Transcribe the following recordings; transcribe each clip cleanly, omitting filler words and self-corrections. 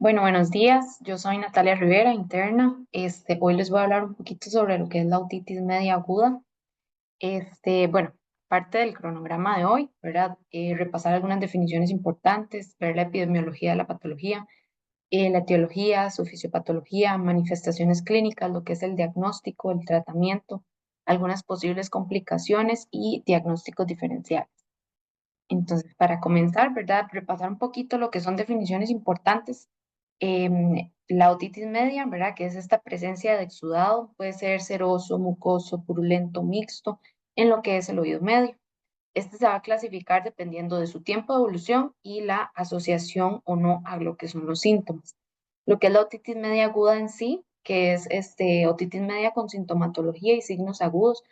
Bueno, buenos días. Yo soy Natalia Rivera, interna. Hoy les voy a hablar un poquito sobre lo que es la otitis media aguda. Bueno, parte del cronograma de hoy, ¿verdad? Repasar algunas definiciones importantes, ver la epidemiología de la patología, la etiología, su fisiopatología, manifestaciones clínicas, lo que es el diagnóstico, el tratamiento, algunas posibles complicaciones y diagnósticos diferenciales. Entonces, para comenzar, ¿verdad? Repasar un poquito lo que son definiciones importantes. La otitis media, ¿verdad? Que es esta presencia de exudado, puede ser seroso, mucoso, purulento, mixto, en lo que es el oído medio. Este se va a clasificar dependiendo de su tiempo de evolución y la asociación o no a lo que son los síntomas. Lo que es la otitis media aguda en sí, que es otitis media con sintomatología y signos agudos.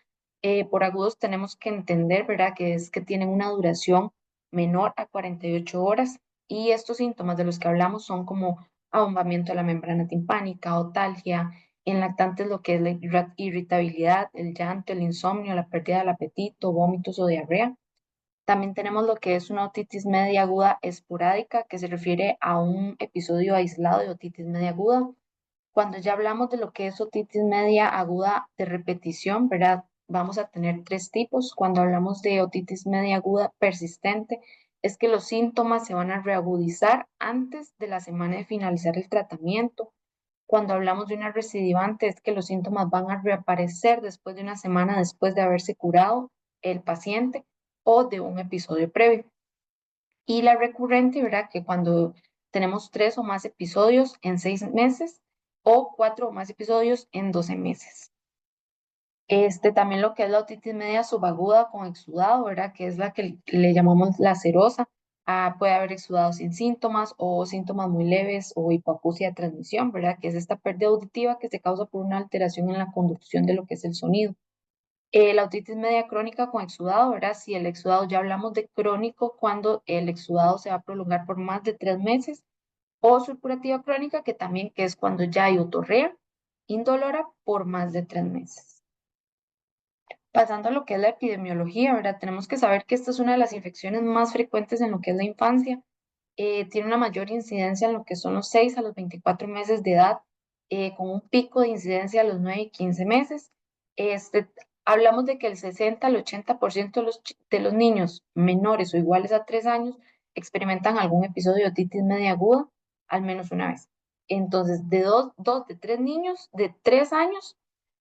Por agudos tenemos que entender, ¿verdad? Que es que tienen una duración menor a 48 horas y estos síntomas de los que hablamos son como abombamiento de la membrana timpánica, otalgia, en lactantes lo que es la irritabilidad, el llanto, el insomnio, la pérdida del apetito, vómitos o diarrea. También tenemos lo que es una otitis media aguda esporádica, que se refiere a un episodio aislado de otitis media aguda. Cuando ya hablamos de lo que es otitis media aguda de repetición, ¿verdad? Vamos a tener tres tipos. Cuando hablamos de otitis media aguda persistente, es que los síntomas se van a reagudizar antes de la semana de finalizar el tratamiento. Cuando hablamos de una recidivante, es que los síntomas van a reaparecer después de una semana después de haberse curado el paciente o de un episodio previo. Y la recurrente, ¿verdad? Que cuando tenemos tres o más episodios en 6 meses o cuatro o más episodios en 12 meses. También lo que es la otitis media subaguda con exudado, ¿verdad? Que es la que le llamamos la serosa. Puede haber exudado sin síntomas o síntomas muy leves o hipoacusia de transmisión, ¿verdad? Que es esta pérdida auditiva que se causa por una alteración en la conducción de lo que es el sonido. La otitis media crónica con exudado, ¿verdad? Si el exudado, ya hablamos de crónico cuando el exudado se va a prolongar por más de 3 meses, o supurativa crónica, que también que es cuando ya hay otorrea indolora por más de 3 meses. Pasando a lo que es la epidemiología, ¿verdad? Tenemos que saber que esta es una de las infecciones más frecuentes en lo que es la infancia. Tiene una mayor incidencia en lo que son los 6 a los 24 meses de edad, con un pico de incidencia a los 9 y 15 meses. Este, Hablamos de que el 60 al 80% de los niños menores o iguales a 3 años experimentan algún episodio de otitis media aguda al menos una vez. Entonces, dos de 3 niños de 3 años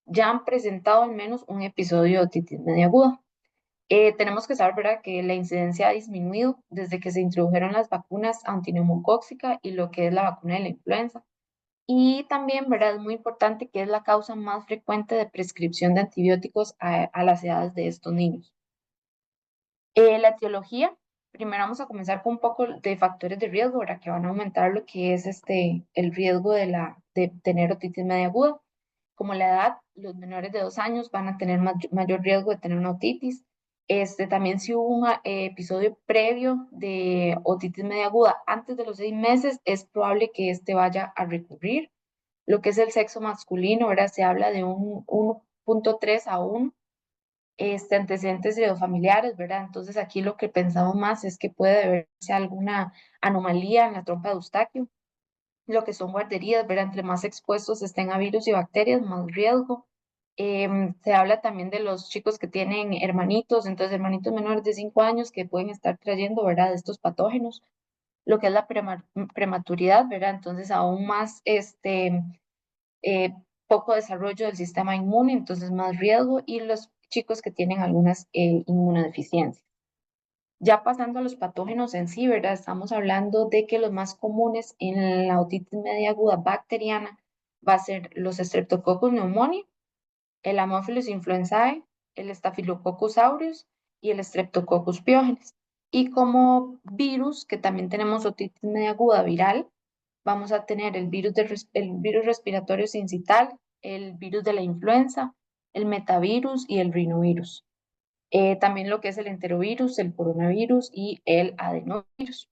ya han presentado al menos un episodio de otitis media aguda. Tenemos que saber, ¿verdad?, que la incidencia ha disminuido desde que se introdujeron las vacunas antineumocóxica y lo que es la vacuna de la influenza. Y también, ¿verdad?, es muy importante que es la causa más frecuente de prescripción de antibióticos a las edades de estos niños. La etiología, primero vamos a comenzar con un poco de factores de riesgo, ¿verdad?, que van a aumentar lo que es el riesgo de tener otitis media aguda. Como la edad, los menores de 2 años van a tener mayor riesgo de tener una otitis. También si hubo un episodio previo de otitis media aguda antes de los 6 meses, es probable que este vaya a recurrir. Lo que es el sexo masculino, ahora se habla de un 1.3 a 1, antecedentes de los familiares, ¿verdad? Entonces aquí lo que pensamos más es que puede deberse a alguna anomalía en la trompa de Eustaquio, lo que son guarderías, ¿verdad? Entre más expuestos estén a virus y bacterias, más riesgo. Se habla también de los chicos que tienen hermanitos, entonces hermanitos menores de 5 años que pueden estar trayendo, ¿verdad?, estos patógenos, lo que es la prematuridad, ¿verdad? Entonces aún más, eh, poco desarrollo del sistema inmune, entonces más riesgo, y los chicos que tienen algunas inmunodeficiencias. Ya pasando a los patógenos en sí, ¿verdad? Estamos hablando de que los más comunes en la otitis media aguda bacteriana va a ser los Streptococcus pneumoniae, el Haemophilus influenzae, el Staphylococcus aureus y el Streptococcus pyogenes. Y como virus, que también tenemos otitis media aguda viral, vamos a tener el virus respiratorio sincital, el virus de la influenza, el metavirus y el rinovirus. También lo que es el enterovirus, el coronavirus y el adenovirus.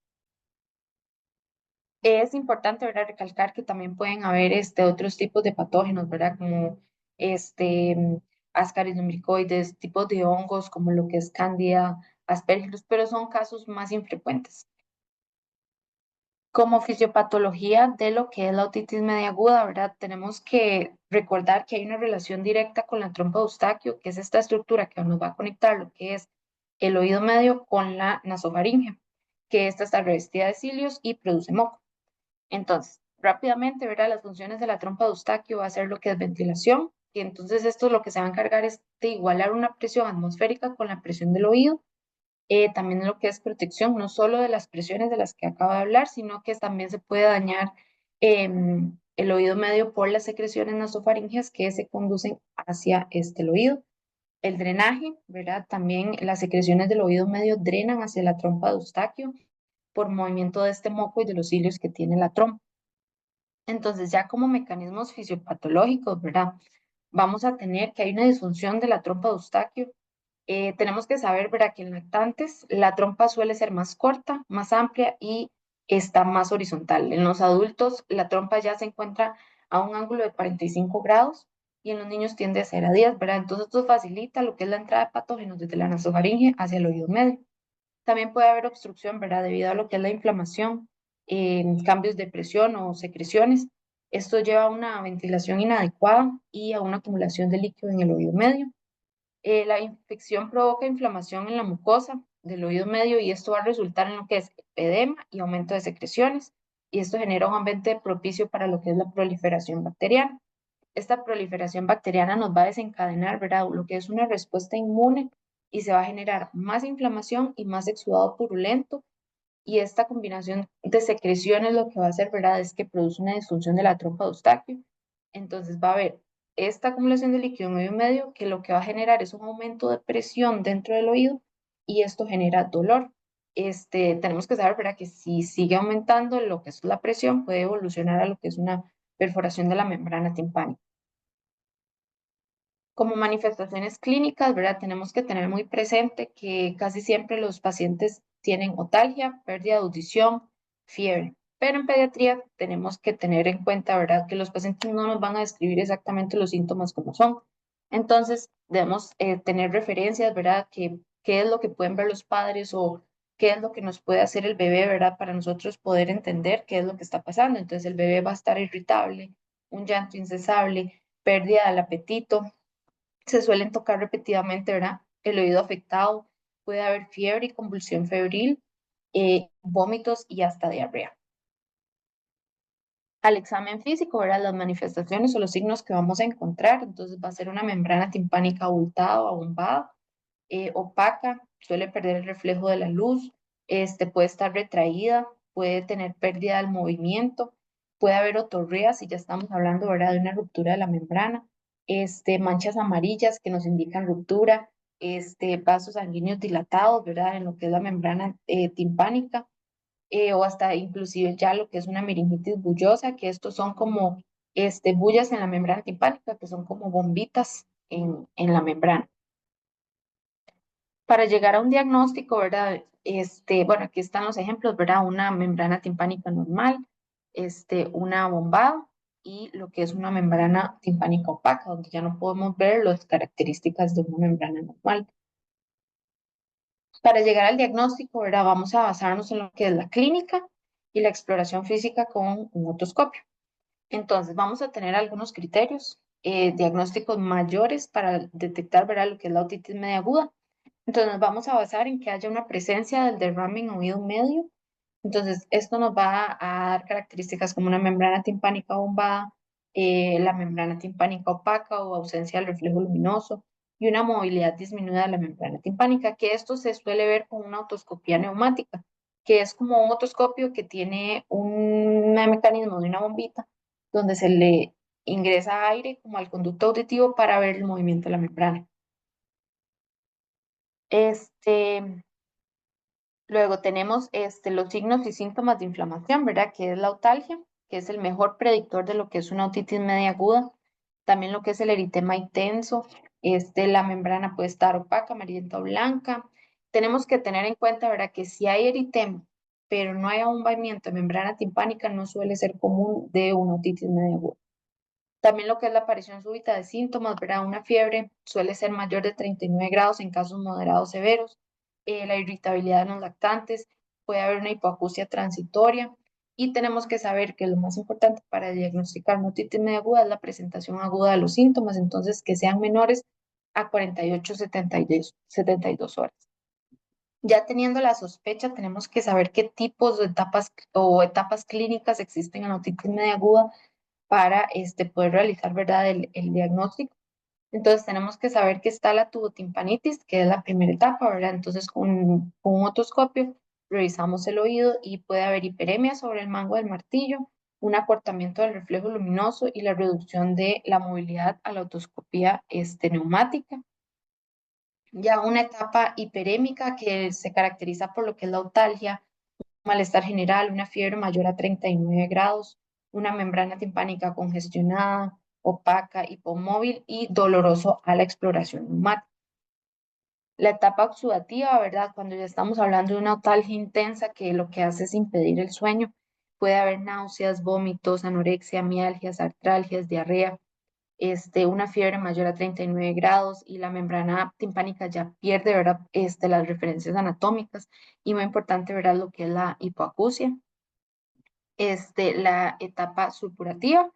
Es importante, ¿verdad?, recalcar que también pueden haber otros tipos de patógenos, ¿verdad? Como este, mm, Ascaris lumbricoides, tipos de hongos como lo que es Candida, Aspergillus, pero son casos más infrecuentes. Como fisiopatología de lo que es la otitis media aguda, ¿verdad? Tenemos que recordar que hay una relación directa con la trompa de Eustaquio, que es esta estructura que nos va a conectar lo que es el oído medio con la nasofaringe, que esta está revestida de cilios y produce moco. Entonces, rápidamente, ¿verdad? Las funciones de la trompa de Eustaquio va a ser lo que es ventilación, y entonces esto lo que se va a encargar es de igualar una presión atmosférica con la presión del oído, también lo que es protección, no solo de las presiones de las que acabo de hablar, sino que también se puede dañar el oído medio por las secreciones nasofaringeas que se conducen hacia el oído. El drenaje, ¿verdad? También las secreciones del oído medio drenan hacia la trompa de Eustaquio por movimiento de este moco y de los cilios que tiene la trompa. Entonces, ya como mecanismos fisiopatológicos, ¿verdad? Vamos a tener que hay una disfunción de la trompa de Eustaquio. Tenemos que saber, ¿verdad?, que en lactantes la trompa suele ser más corta, más amplia y está más horizontal. En los adultos la trompa ya se encuentra a un ángulo de 45 grados y en los niños tiende a ser a 10, ¿verdad? Entonces esto facilita lo que es la entrada de patógenos desde la nasofaringe hacia el oído medio. También puede haber obstrucción, ¿verdad?, debido a lo que es la inflamación, cambios de presión o secreciones. Esto lleva a una ventilación inadecuada y a una acumulación de líquido en el oído medio. La infección provoca inflamación en la mucosa del oído medio y esto va a resultar en lo que es edema y aumento de secreciones. Y esto genera un ambiente propicio para lo que es la proliferación bacteriana. Esta proliferación bacteriana nos va a desencadenar, ¿verdad?, lo que es una respuesta inmune y se va a generar más inflamación y más exudado purulento. Y esta combinación de secreciones lo que va a hacer, ¿verdad?, es que produce una disfunción de la trompa de Eustaquio. Entonces va a haber esta acumulación de líquido en el oído medio que lo que va a generar es un aumento de presión dentro del oído y esto genera dolor. Tenemos que saber, ¿verdad?, que si sigue aumentando lo que es la presión puede evolucionar a lo que es una perforación de la membrana timpánica. Como manifestaciones clínicas, ¿verdad? Tenemos que tener muy presente que casi siempre los pacientes tienen otalgia, pérdida de audición, fiebre. Pero en pediatría tenemos que tener en cuenta, ¿verdad?, que los pacientes no nos van a describir exactamente los síntomas como son. Entonces, debemos tener referencias, ¿verdad?, que qué es lo que pueden ver los padres o qué es lo que nos puede hacer el bebé, ¿verdad?, para nosotros poder entender qué es lo que está pasando. Entonces, el bebé va a estar irritable, un llanto incesable, pérdida del apetito, se suelen tocar repetidamente, ¿verdad? El oído afectado, puede haber fiebre y convulsión febril, vómitos y hasta diarrea. Al examen físico, ¿verdad? Las manifestaciones o los signos que vamos a encontrar, entonces va a ser una membrana timpánica abultada o abombada, opaca, suele perder el reflejo de la luz, puede estar retraída, puede tener pérdida del movimiento, puede haber otorrea si ya estamos hablando, ¿verdad?, de una ruptura de la membrana, manchas amarillas que nos indican ruptura, vasos sanguíneos dilatados, ¿verdad?, en lo que es la membrana timpánica, o hasta inclusive ya lo que es una meningitis bullosa, que estos son como bullas en la membrana timpánica, que son como bombitas en la membrana. Para llegar a un diagnóstico, ¿verdad? Bueno, aquí están los ejemplos, ¿verdad? Una membrana timpánica normal, una bombada y lo que es una membrana timpánica opaca, donde ya no podemos ver las características de una membrana normal. Para llegar al diagnóstico, ¿verdad?, vamos a basarnos en lo que es la clínica y la exploración física con un otoscopio. Entonces, vamos a tener algunos criterios diagnósticos mayores para detectar, ¿verdad?, lo que es la otitis media aguda. Entonces nos vamos a basar en que haya una presencia del derrame en oído medio. Entonces esto nos va a dar características como una membrana timpánica bombada, la membrana timpánica opaca o ausencia del reflejo luminoso y una movilidad disminuida de la membrana timpánica, que esto se suele ver con una otoscopía neumática, que es como un otoscopio que tiene un mecanismo de una bombita donde se le ingresa aire como al conducto auditivo para ver el movimiento de la membrana. Este, Luego tenemos los signos y síntomas de inflamación, ¿verdad? Que es la otalgia, que es el mejor predictor de lo que es una otitis media aguda. También lo que es el eritema intenso. La membrana puede estar opaca, amarillenta o blanca. Tenemos que tener en cuenta, ¿verdad?, que si hay eritema, pero no hay abombamiento de membrana timpánica, no suele ser común de una otitis media aguda. También lo que es la aparición súbita de síntomas, ¿verdad? Una fiebre suele ser mayor de 39 grados en casos moderados severos. La irritabilidad en los lactantes, puede haber una hipoacusia transitoria, Y tenemos que saber que lo más importante para diagnosticar una otitis media aguda es la presentación aguda de los síntomas, entonces que sean menores a 48 72 horas. Ya teniendo la sospecha, tenemos que saber qué tipos de etapas clínicas existen en la otitis media aguda para poder realizar, ¿verdad?, el diagnóstico. Entonces tenemos que saber que está la tubotimpanitis, que es la primera etapa, ¿verdad? Entonces con un otoscopio revisamos el oído y puede haber hiperemia sobre el mango del martillo, un acortamiento del reflejo luminoso y la reducción de la movilidad a la otoscopía neumática. Ya una etapa hiperémica que se caracteriza por lo que es la otalgia, malestar general, una fiebre mayor a 39 grados, una membrana timpánica congestionada, opaca, hipomóvil y doloroso a la exploración neumática. La etapa oxidativa, ¿verdad? Cuando ya estamos hablando de una otalgia intensa que lo que hace es impedir el sueño, puede haber náuseas, vómitos, anorexia, mialgias, artralgias, diarrea, una fiebre mayor a 39 grados y la membrana timpánica ya pierde, ¿verdad? Las referencias anatómicas y muy importante, ¿verdad? Lo que es la hipoacusia. La etapa supurativa,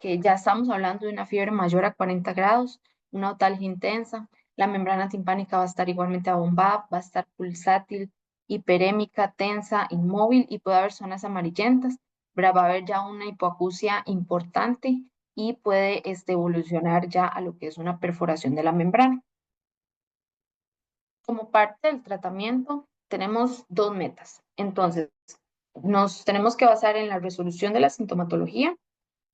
que ya estamos hablando de una fiebre mayor a 40 grados, una otalgia intensa, la membrana timpánica va a estar igualmente abombada, va a estar pulsátil, hiperémica, tensa, inmóvil y puede haber zonas amarillentas, ¿verdad? Va a haber ya una hipoacusia importante y puede evolucionar ya a lo que es una perforación de la membrana. Como parte del tratamiento, tenemos dos metas. Entonces, nos tenemos que basar en la resolución de la sintomatología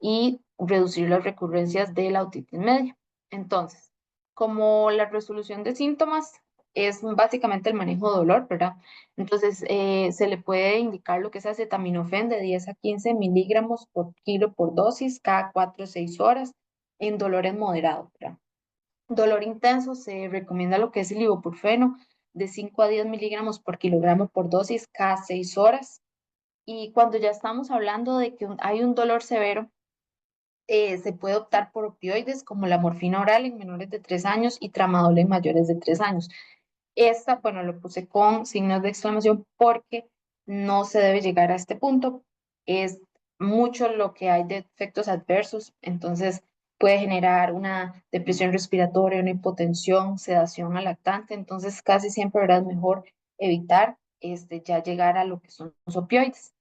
y reducir las recurrencias de la otitis media. Entonces, como la resolución de síntomas es básicamente el manejo de dolor, ¿verdad? Entonces, se le puede indicar lo que es acetaminofén de 10 a 15 miligramos por kilo por dosis cada 4 o 6 horas en dolores moderados, ¿verdad? Dolor intenso, se recomienda lo que es el ibuprofeno de 5 a 10 miligramos por kilogramo por dosis cada 6 horas. Y cuando ya estamos hablando de que hay un dolor severo, se puede optar por opioides como la morfina oral en menores de 3 años y tramadol en mayores de 3 años. Esta, bueno, lo puse con signos de exclamación porque no se debe llegar a este punto. Es mucho lo que hay de efectos adversos, entonces puede generar una depresión respiratoria, una hipotensión, sedación al lactante, entonces casi siempre, ¿verdad?, es mejor evitar ya llegar a lo que son los opioides.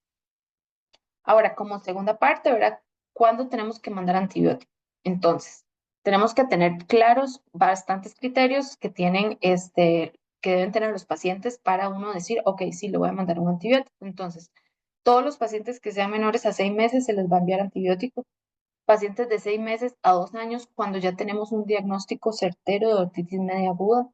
Ahora, como segunda parte, ¿verdad? ¿Cuándo tenemos que mandar antibiótico? Entonces, tenemos que tener claros bastantes criterios que tienen, que deben tener los pacientes para uno decir, ok, sí, le voy a mandar un antibiótico. Entonces, todos los pacientes que sean menores a 6 meses se les va a enviar antibiótico. Pacientes de 6 meses a 2 años, cuando ya tenemos un diagnóstico certero de otitis media aguda,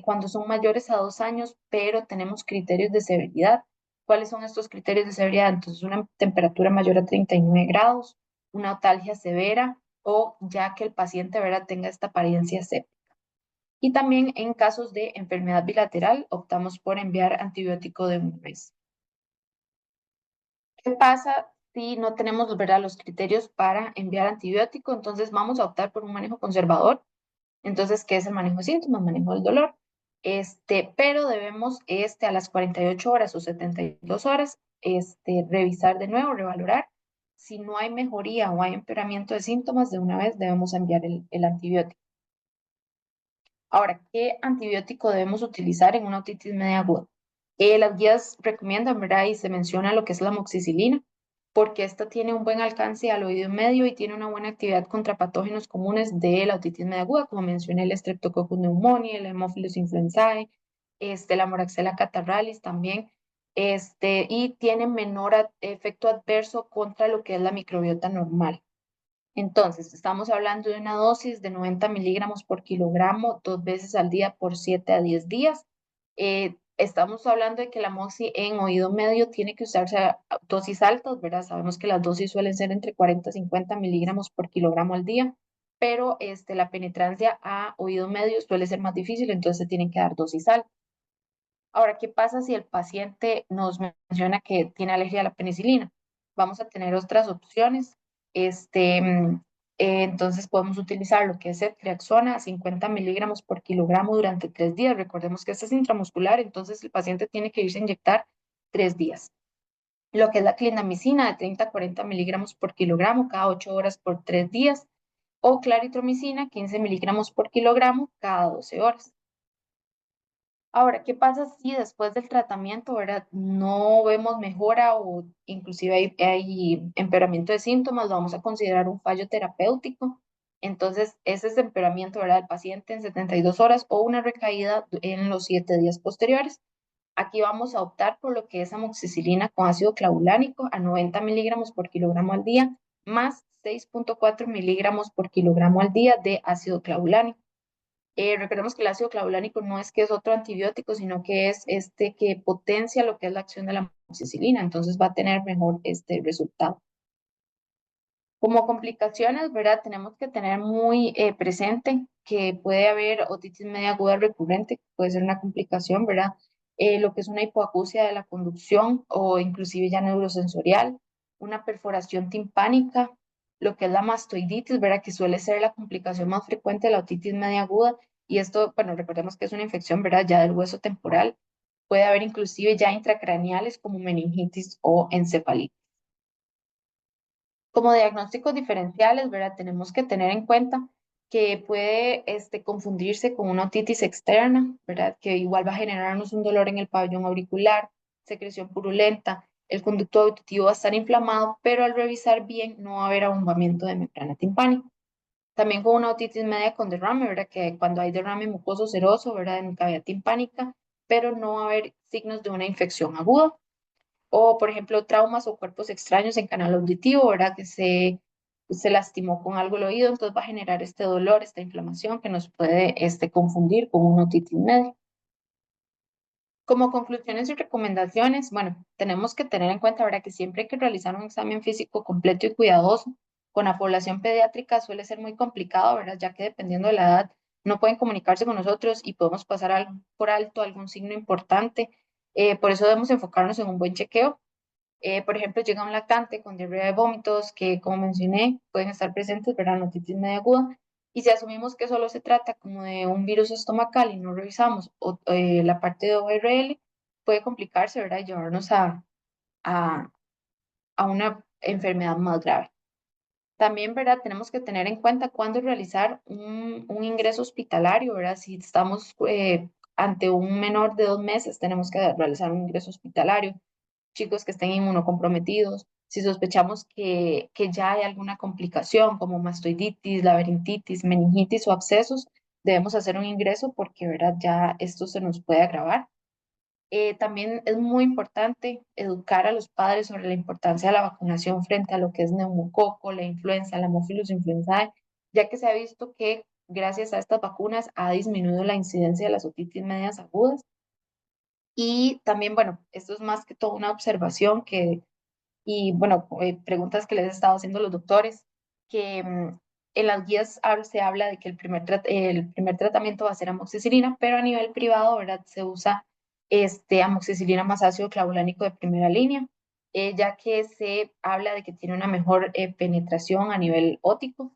cuando son mayores a 2 años, pero tenemos criterios de severidad. ¿Cuáles son estos criterios de severidad? Entonces, una temperatura mayor a 39 grados, una otalgia severa o ya que el paciente, ¿verdad?, tenga esta apariencia séptica. Y también en casos de enfermedad bilateral, optamos por enviar antibiótico de un mes. ¿Qué pasa si no tenemos, ¿verdad?, los criterios para enviar antibiótico? Entonces, vamos a optar por un manejo conservador. Entonces, ¿qué es el manejo de síntomas? Manejo del dolor. Pero debemos a las 48 horas o 72 horas revisar de nuevo, revalorar. Si no hay mejoría o hay empeoramiento de síntomas, de una vez debemos enviar el antibiótico. Ahora, ¿qué antibiótico debemos utilizar en una otitis media aguda? Las guías recomiendan, ¿verdad? Y se menciona lo que es la amoxicilina, porque esta tiene un buen alcance al oído medio y tiene una buena actividad contra patógenos comunes de la otitis media aguda, como mencioné, el Streptococcus pneumoniae, el Haemophilus influenzae, la Moraxella catarrhalis también, y tiene menor efecto adverso contra lo que es la microbiota normal. Entonces, estamos hablando de una dosis de 90 miligramos por kilogramo 2 veces al día por 7 a 10 días. Estamos hablando de que la moxi en oído medio tiene que usarse a dosis altas, ¿verdad? Sabemos que las dosis suelen ser entre 40 y 50 miligramos por kilogramo al día, pero la penetrancia a oído medio suele ser más difícil, entonces se tienen que dar dosis altas. Ahora, ¿qué pasa si el paciente nos menciona que tiene alergia a la penicilina? Vamos a tener otras opciones. Este, mm, entonces podemos utilizar lo que es ceftriaxona, 50 miligramos por kilogramo durante 3 días. Recordemos que esta es intramuscular, entonces el paciente tiene que irse a inyectar 3 días. lo que es la clindamicina de 30 a 40 miligramos por kilogramo cada 8 horas por 3 días, o claritromicina 15 miligramos por kilogramo cada 12 horas. Ahora, ¿qué pasa si después del tratamiento, verdad, no vemos mejora o inclusive hay empeoramiento de síntomas? Lo vamos a considerar un fallo terapéutico. Entonces, ese es empeoramiento, ¿verdad?, del paciente en 72 horas o una recaída en los 7 días posteriores. Aquí vamos a optar por lo que es amoxicilina con ácido clavulánico a 90 miligramos por kilogramo al día, más 6,4 miligramos por kilogramo al día de ácido clavulánico. Recordemos que el ácido clavulánico no es que es otro antibiótico, sino que es este que potencia lo que es la acción de la amoxicilina, entonces va a tener mejor este resultado. Como complicaciones, ¿verdad? Tenemos que tener muy presente que puede haber otitis media aguda recurrente, que puede ser una complicación, ¿verdad? Lo que es una hipoacusia de la conducción o inclusive ya neurosensorial, una perforación timpánica, lo que es la mastoiditis, ¿verdad? Que suele ser la complicación más frecuente de la otitis media aguda. Y esto, bueno, recordemos que es una infección, ¿verdad? Ya del hueso temporal. Puede haber inclusive ya intracraneales como meningitis o encefalitis. Como diagnósticos diferenciales, ¿verdad? Tenemos que tener en cuenta que puede confundirse con una otitis externa, ¿verdad? Que igual va a generarnos un dolor en el pabellón auricular, secreción purulenta, el conducto auditivo va a estar inflamado, pero al revisar bien no va a haber abombamiento de membrana timpánica. También con una otitis media con derrame, ¿verdad? Que cuando hay derrame mucoso seroso, ¿verdad? En cavidad timpánica, pero no va a haber signos de una infección aguda o, por ejemplo, traumas o cuerpos extraños en canal auditivo, ¿verdad? Que se lastimó con algo el oído, entonces va a generar este dolor, esta inflamación que nos puede confundir con una otitis media. Como conclusiones y recomendaciones, bueno, tenemos que tener en cuenta, ¿verdad?, que siempre hay que realizar un examen físico completo y cuidadoso. Con la población pediátrica suele ser muy complicado, ¿verdad?, ya que dependiendo de la edad no pueden comunicarse con nosotros y podemos pasar por alto algún signo importante. Por eso debemos enfocarnos en un buen chequeo. Por ejemplo, llega un lactante con diarrea de vómitos que, como mencioné, pueden estar presentes, ¿verdad?, en otitis media aguda. Y si asumimos que solo se trata como de un virus estomacal y no revisamos la parte de ORL, puede complicarse, ¿verdad?, y llevarnos a, a una enfermedad más grave. También, ¿verdad?, tenemos que tener en cuenta cuándo realizar un ingreso hospitalario, ¿verdad? Si estamos ante un menor de 2 meses, tenemos que realizar un ingreso hospitalario. Chicos que estén inmunocomprometidos, si sospechamos que ya hay alguna complicación como mastoiditis, laberintitis, meningitis o abscesos, debemos hacer un ingreso porque, ¿verdad?, ya esto se nos puede agravar. También es muy importante educar a los padres sobre la importancia de la vacunación frente a lo que es neumococo, la influenza, la Haemophilus influenzae, ya que se ha visto que gracias a estas vacunas ha disminuido la incidencia de las otitis medias agudas. Y también, bueno, esto es más que todo una observación y bueno, preguntas que les he estado haciendo los doctores, que en las guías se habla de que el primer tratamiento va a ser amoxicilina, pero a nivel privado, ¿verdad? Se usa amoxicilina más ácido clavulánico de primera línea, ya que se habla de que tiene una mejor penetración a nivel óptico,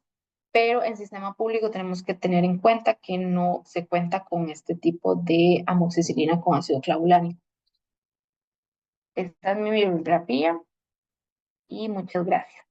pero en sistema público tenemos que tener en cuenta que no se cuenta con este tipo de amoxicilina con ácido clavulánico. Esta es mi bibliografía y muchas gracias.